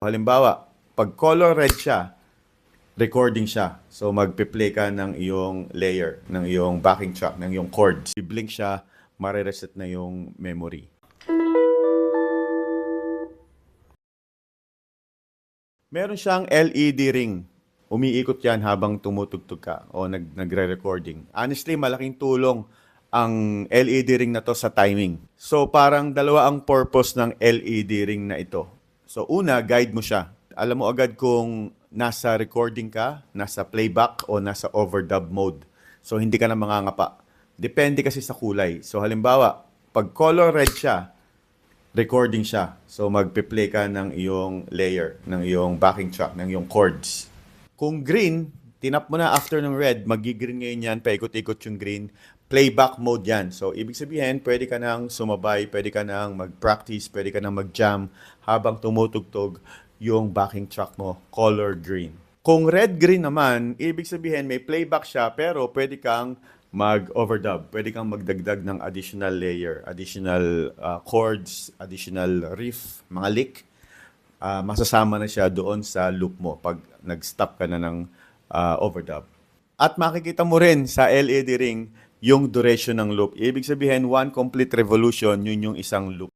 Halimbawa, pag color red siya, recording siya. So magpe-play ka ng iyong layer, ng iyong backing track, ng iyong chords. I-blink siya, mare-reset na yung memory. Meron siyang LED ring. Umiikot yan habang tumutugtog ka o nagre-recording. Honestly, malaking tulong ang LED ring na to sa timing. So parang dalawa ang purpose ng LED ring na ito. So una, guide mo siya. Alam mo agad kung nasa recording ka, nasa playback o nasa overdub mode. So hindi ka na mangangapa. Depende kasi sa kulay. So halimbawa, pag color red siya, recording siya. So magpe-play ka ng iyong layer, ng iyong backing track, ng iyong chords. Kung green, tinap mo na after ng red, magi-green ngayon yan, paikot-ikot yung green. Playback mode yan. So ibig sabihin, pwede ka nang sumabay, pwede ka nang mag-practice, pwede ka nang mag-jam habang tumutugtog yung backing track mo, color green. Kung red-green naman, ibig sabihin may playback siya pero pwede kang mag-overdub. Pwede kang magdagdag ng additional layer, additional chords, additional riff, mga lick. Masasama na siya doon sa loop mo pag nag-stop ka na ng overdub. At makikita mo rin sa LED ring yung duration ng loop. Ibig sabihin, one complete revolution, yun yung isang loop.